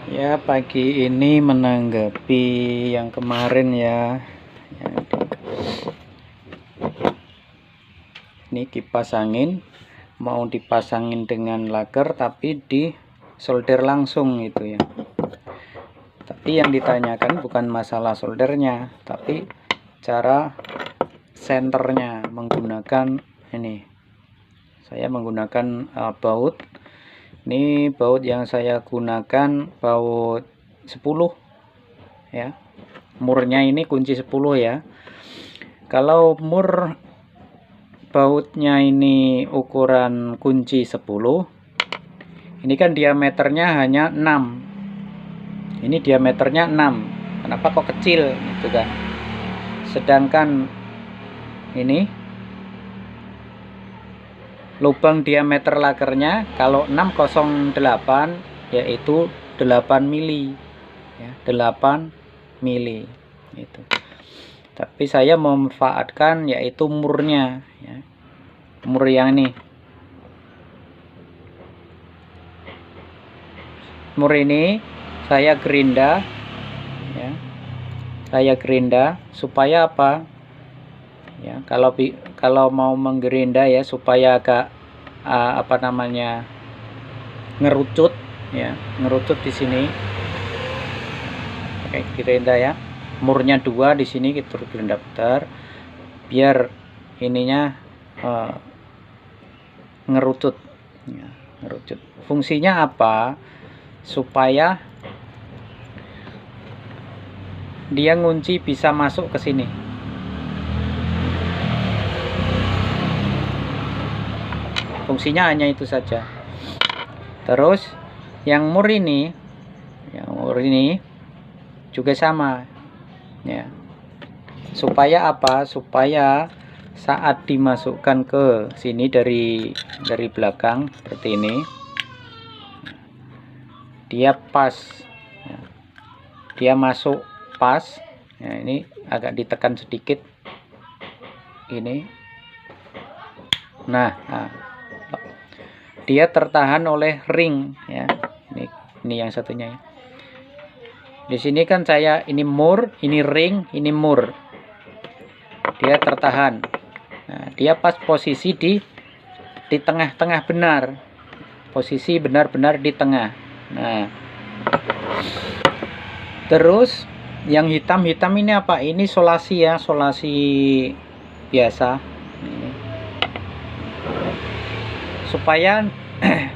Ya, pagi ini menanggapi yang kemarin ya, ini kipas angin mau dipasangin dengan laker tapi di solder langsung itu ya. Tapi yang ditanyakan bukan masalah soldernya, tapi cara senternya menggunakan ini. Saya menggunakan baut. Ini baut yang saya gunakan baut 10 ya. Murnya ini kunci 10 ya. Kalau mur bautnya ini ukuran kunci 10, ini kan diameternya hanya 6. Ini diameternya 6. Kenapa kok kecil gitu kan? Sedangkan ini lubang diameter lakernya kalau 608 yaitu 8 mili ya, 8 mili itu. Tapi saya memanfaatkan yaitu murnya ya. Mur yang ini. Mur ini saya gerinda ya. Saya gerinda supaya apa? Ya, kalau mau menggerinda ya supaya agak ngerucut ya, ngerucut di sini. Oke, gerinda ya. Murnya 2 di sini kita gerinda putar biar ininya ngerucut ya, ngerucut. Fungsinya apa? Supaya dia ngunci bisa masuk ke sini. Fungsinya hanya itu saja. Terus yang mur ini juga sama ya. Supaya apa? Supaya saat dimasukkan ke sini dari belakang seperti ini, dia pas ya. Dia masuk pas ya. Ini agak ditekan sedikit ini. Nah, dia tertahan oleh ring ya. Ini yang satunya ya. Di sini kan saya ini mur, ini ring, ini mur. Dia tertahan. Nah, dia pas posisi di tengah-tengah benar. Posisi benar-benar di tengah. Nah. Terus yang hitam-hitam ini apa? Ini solasi ya, solasi biasa. Ini. Supaya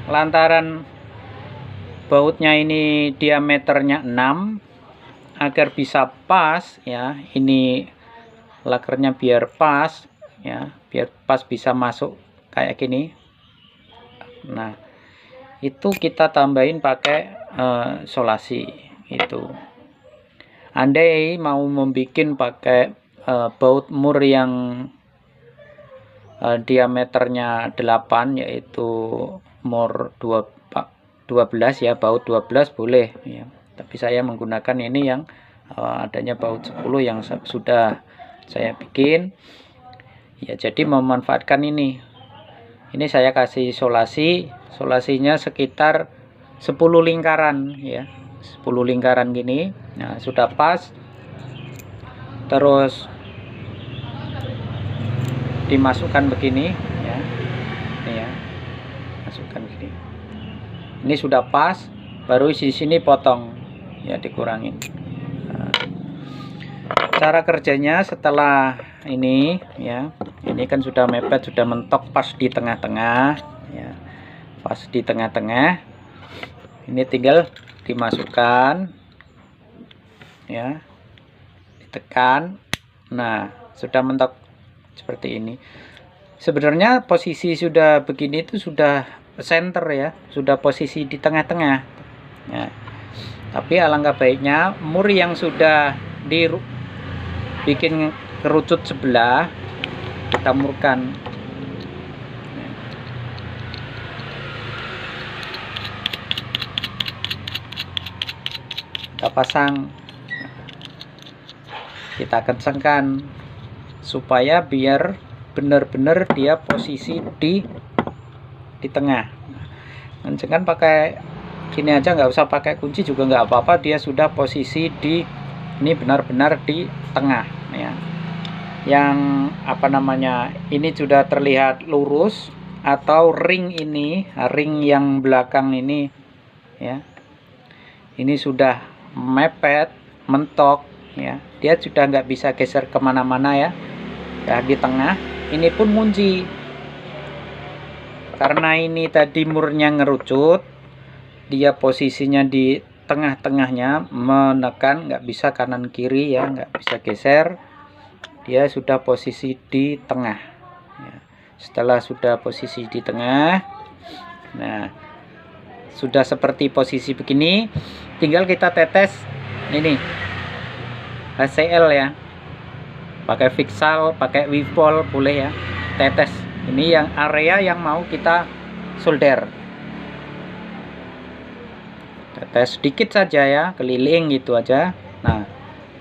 lantaran bautnya ini diameternya 6 agar bisa pas ya, ini lakernya biar pas ya, biar pas bisa masuk kayak gini. Nah, itu kita tambahin pakai solasi itu. Andai mau membuat pakai baut mur yang diameternya 8 yaitu mur 12 ya, baut 12 boleh ya. Tapi saya menggunakan ini yang adanya baut 10 yang sudah saya bikin ya. Jadi memanfaatkan ini saya kasih solasinya sekitar 10 lingkaran ya, 10 lingkaran gini. Nah, sudah pas. Terus dimasukkan begini ya. Ini ya. Masukkan gini. Ini sudah pas, baru di sini potong ya, dikurangin. Nah, cara kerjanya setelah ini ya. Ini kan sudah mepet, sudah mentok pas di tengah-tengah ya. Pas di tengah-tengah. Ini tinggal dimasukkan ya. Ditekan. Nah, sudah mentok seperti ini. Sebenarnya posisi sudah begini itu sudah center ya, sudah posisi di tengah-tengah ya. Tapi alangkah baiknya mur yang sudah dibikin kerucut sebelah kita murkan. Kita pasang, kita kencangkan supaya biar benar-benar dia posisi di tengah. Kencangkan pakai gini aja, nggak usah pakai kunci juga nggak apa-apa, dia sudah posisi di ini benar-benar di tengah ya. Yang apa namanya, ini sudah terlihat lurus, atau ring ini, ring yang belakang ini ya, ini sudah mepet, mentok ya, dia sudah nggak bisa geser kemana-mana ya, ya di tengah. Ini pun ngunci karena ini tadi murnya ngerucut, dia posisinya di tengah-tengahnya, menekan, nggak bisa kanan kiri ya, nggak bisa geser, dia sudah posisi di tengah ya. Setelah sudah posisi di tengah, nah sudah seperti posisi begini, tinggal kita tetes ini HCl ya, pakai Vixal, pakai Wipol boleh ya, tetes ini yang area yang mau kita solder, tetes sedikit saja ya, keliling gitu aja. Nah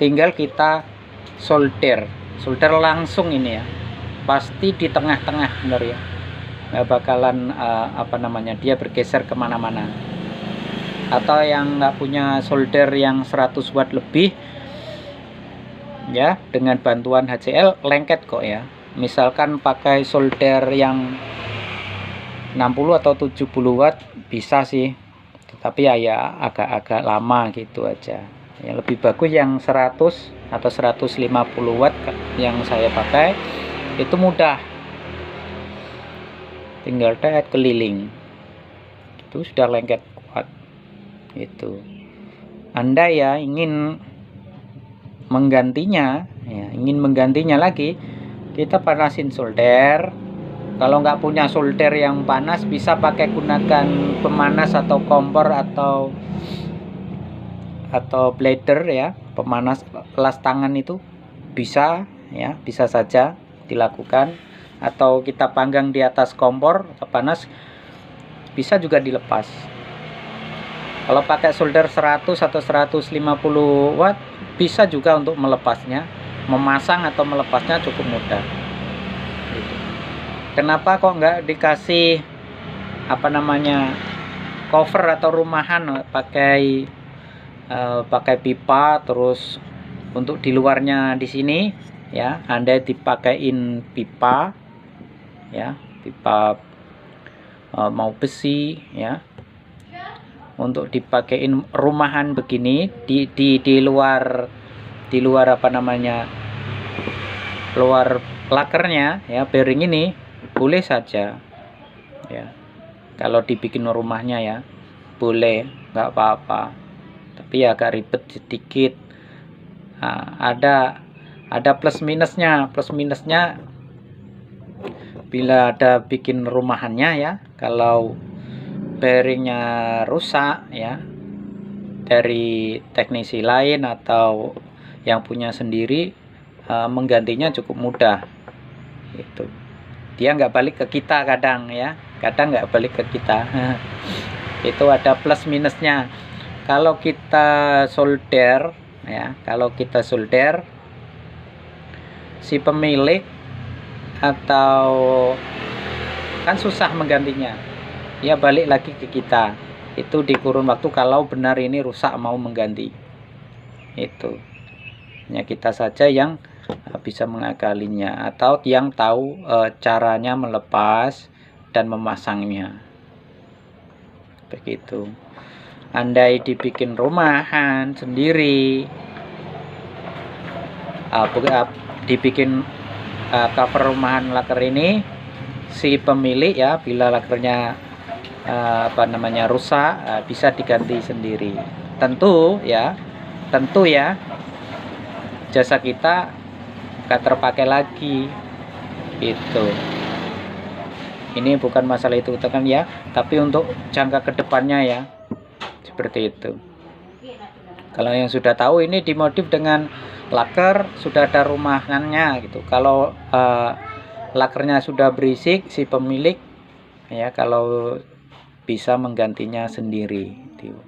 tinggal kita solder langsung ini ya, pasti di tengah-tengah bener ya, nggak bakalan apa namanya, dia bergeser kemana-mana. Atau yang nggak punya solder yang 100 watt lebih ya, dengan bantuan HCl lengket kok ya. Misalkan pakai solder yang 60 atau 70 watt bisa sih, tapi ya agak-agak lama gitu aja ya. Lebih bagus yang 100 atau 150 watt yang saya pakai, itu mudah, tinggal tet keliling itu sudah lengket kuat. Itu Anda ya ingin menggantinya ya, ingin menggantinya lagi, kita panasin solder. Kalau nggak punya solder yang panas, bisa pakai gunakan pemanas atau kompor atau blader ya, pemanas las tangan itu bisa ya, bisa saja dilakukan. Atau kita panggang di atas kompor atau panas, bisa juga dilepas. Kalau pakai solder 100 atau 150 watt, bisa juga untuk melepasnya, memasang atau melepasnya cukup mudah. Kenapa kok nggak dikasih apa namanya cover atau rumahan, pakai pipa, terus untuk di luarnya di sini ya, Anda dipakein pipa ya, pipa mau besi ya, untuk dipakein rumahan begini di luar apa namanya, luar lakernya ya, bearing ini boleh saja ya. Kalau dibikin rumahnya ya boleh, nggak apa-apa, tapi ya agak ribet sedikit. Nah, ada plus minusnya bila ada bikin rumahannya ya. Kalau bearingnya rusak ya, dari teknisi lain atau yang punya sendiri, menggantinya cukup mudah. Itu dia nggak balik ke kita kadang ya, kadang nggak balik ke kita. Itu ada plus minusnya. Kalau kita solder ya, kalau kita solder, si pemilik atau kan susah menggantinya, ya balik lagi ke kita. Itu di kurun waktu kalau benar ini rusak mau mengganti. Itu hanya kita saja yang bisa mengakalinya, atau yang tahu caranya melepas dan memasangnya. Begitu. Andai dibikin rumahan sendiri, dibikin cover rumahan laker ini, si pemilik ya, bila lakernya apa namanya rusak, bisa diganti sendiri. Tentu ya jasa kita gak terpakai lagi. Itu ini bukan masalah itu kan ya, tapi untuk jangka kedepannya ya, seperti itu. Kalau yang sudah tahu, ini dimodif dengan laker, sudah ada rumahannya gitu. Kalau lakernya sudah berisik, si pemilik ya kalau bisa menggantinya sendiri gitu,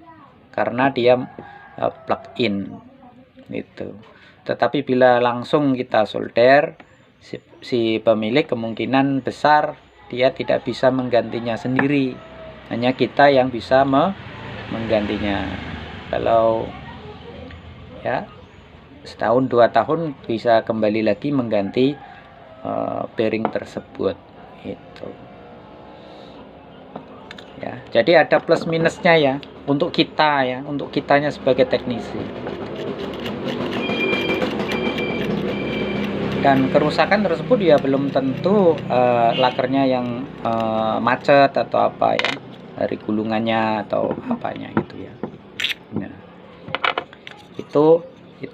karena dia plug in gitu. Tetapi bila langsung kita solder, si pemilik kemungkinan besar dia tidak bisa menggantinya sendiri, hanya kita yang bisa menggantinya. Kalau ya setahun 2 tahun bisa kembali lagi mengganti bearing tersebut itu ya. Jadi ada plus minusnya ya untuk kita ya, untuk kitanya sebagai teknisi. Dan kerusakan tersebut ya belum tentu lakernya yang macet atau apa ya, dari gulungannya atau apanya gitu ya. Nah, itu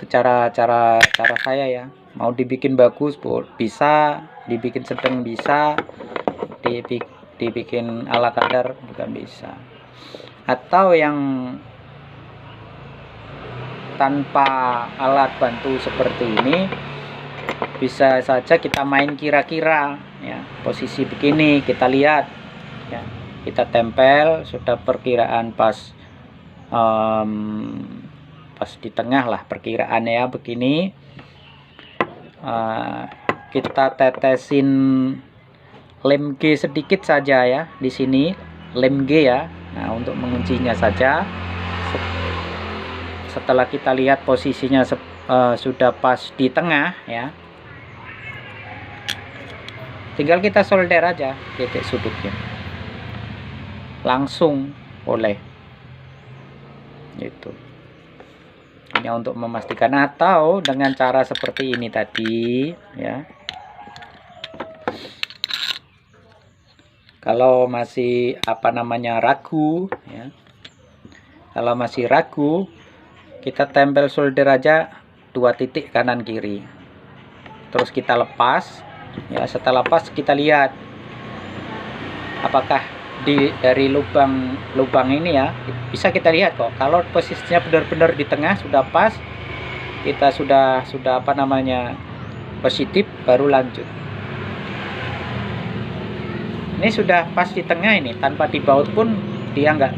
cara saya ya. Mau dibikin bagus bisa, dibikin sedang bisa, dibikin ala kadar juga bisa. Atau yang tanpa alat bantu seperti ini, bisa saja kita main kira-kira ya, posisi begini kita lihat ya, kita tempel sudah perkiraan pas pas di tengah lah perkiraannya ya, begini. Kita tetesin lem G sedikit saja ya di sini, lem G ya. Nah, untuk menguncinya saja. Setelah kita lihat posisinya sudah pas di tengah ya, tinggal kita solder aja titik sudutnya, langsung boleh itu. Hanya untuk memastikan, atau dengan cara seperti ini tadi ya. Kalau masih ragu ya, kalau masih ragu, kita tempel solder aja 2 titik kanan kiri, terus kita lepas ya. Setelah lepas kita lihat apakah dari lubang ini ya, bisa kita lihat kok. Kalau posisinya benar-benar di tengah sudah pas, kita sudah positif, baru lanjut. Ini sudah pas di tengah ini, tanpa dibaut pun dia nggak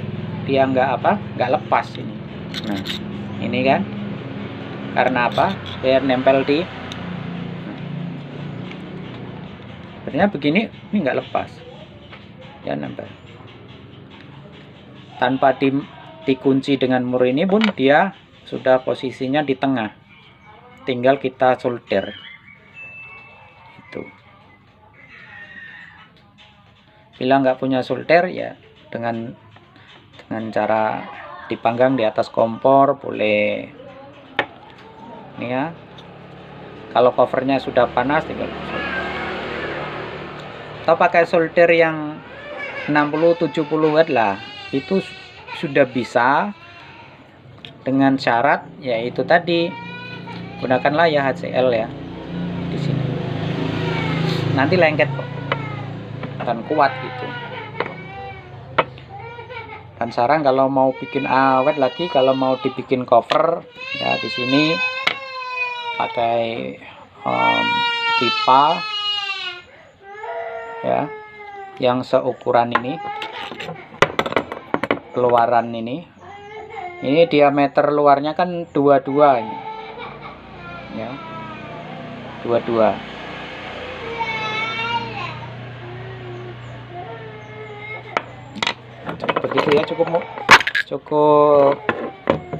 lepas ini. Nah, ini kan karena apa? Dia nempel di, sebenarnya begini, ini nggak lepas, ya nempel. Tanpa dikunci dengan mur ini pun dia sudah posisinya di tengah, tinggal kita solder itu. Bila nggak punya solder ya dengan cara dipanggang di atas kompor boleh ini ya. Kalau covernya sudah panas tinggal solder. Atau pakai solder yang 60-70 watt lah, itu sudah bisa, dengan syarat yaitu tadi gunakanlah ya HCL ya di sini. Nanti lengket kok, akan kuat gitu. Dan saran kalau mau bikin awet lagi, kalau mau dibikin cover ya, di sini pakai pipa ya, yang seukuran ini, keluaran ini diameter luarnya kan 22 ini ya, 22. Begitu ya, cukup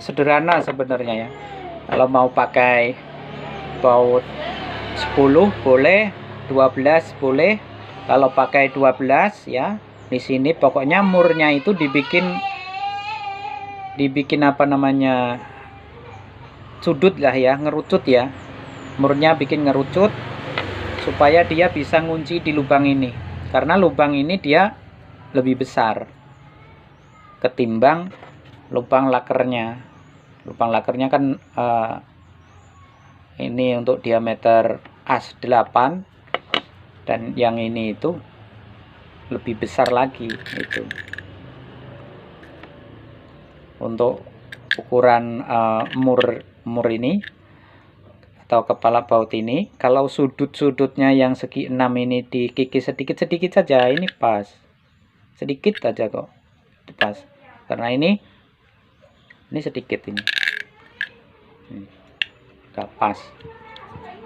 sederhana sebenarnya ya. Kalau mau pakai baut 10 boleh, 12 boleh. Kalau pakai 12 ya, di sini pokoknya murnya itu dibikin sudut lah ya, ngerucut ya. Murnya bikin ngerucut supaya dia bisa ngunci di lubang ini. Karena lubang ini dia lebih besar ketimbang lubang lakernya. Lubang lakernya kan ini untuk diameter as 8, dan yang ini itu lebih besar lagi itu. Untuk ukuran mur ini atau kepala baut ini, kalau sudut-sudutnya yang segi 6 ini dikikis sedikit-sedikit saja, ini pas. Sedikit aja kok pas. Karena ini sedikit ini. Udah pas.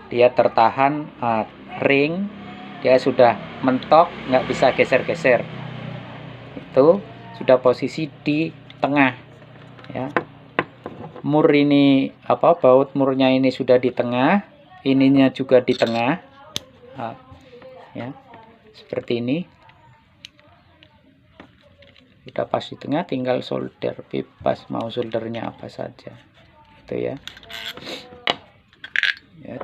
Dia tertahan ring, dia sudah mentok, nggak bisa geser-geser. Itu sudah posisi di tengah. ya. Mur ini apa, baut murnya ini sudah di tengah, ininya juga di tengah. Nah, ya. Seperti ini. Sudah pas di tengah, tinggal solder, bebas mau soldernya apa saja. Itu ya. Ya,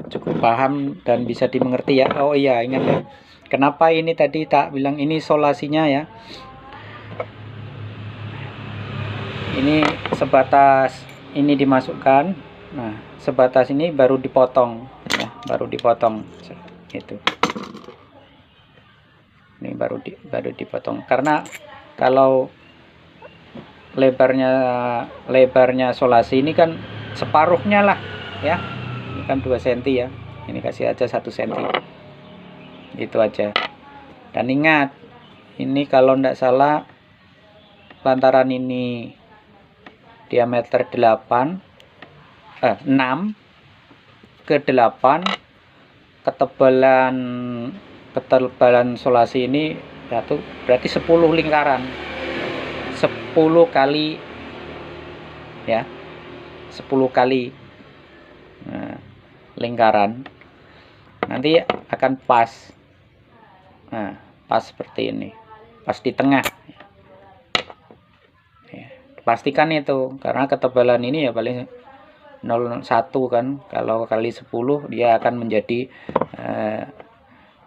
cukup paham dan bisa dimengerti ya. Oh iya, ingat ya. Kenapa ini tadi tak bilang ini isolasinya ya. Ini sebatas ini dimasukkan. Nah, sebatas ini baru dipotong ya, baru dipotong itu. Ini baru dipotong karena kalau lebarnya solasi ini kan separuhnya lah ya. Ini kan 2 cm ya. Ini kasih aja 1 cm. Itu aja. Dan ingat, ini kalau tidak salah lantaran ini diameter 6 ke 8, ketebalan solasi ini berarti 10 lingkaran. 10 kali ya. 10 kali lingkaran. Nanti akan pas. Nah, pas seperti ini. Pas di tengah. Pastikan itu, karena ketebalan ini ya paling 0,1 kan. Kalau kali 10 dia akan menjadi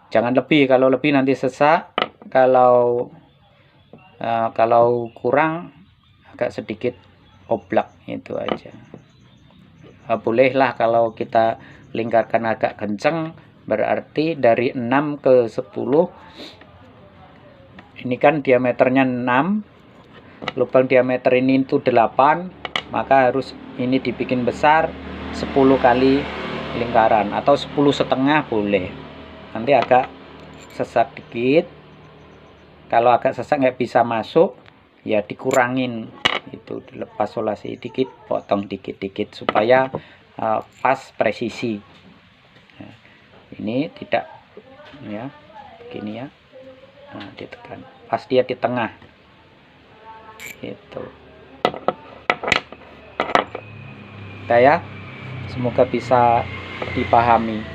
jangan lebih. Kalau lebih nanti sesak. Kalau kurang agak sedikit oblak, itu aja. Bolehlah kalau kita lingkarkan agak kenceng, berarti dari 6 ke 10 ini kan diameternya 6, lubang diameter ini itu 8, maka harus ini dibikin besar 10 kali lingkaran atau 10,5 boleh. Nanti agak sesak dikit. Kalau agak sesak nggak bisa masuk, ya dikurangin, itu dilepas solasi dikit, potong dikit-dikit supaya pas presisi. Nah, ini tidak ya, begini ya. Nah, ditekan pas dia di tengah. Itu. Udah ya, semoga bisa dipahami.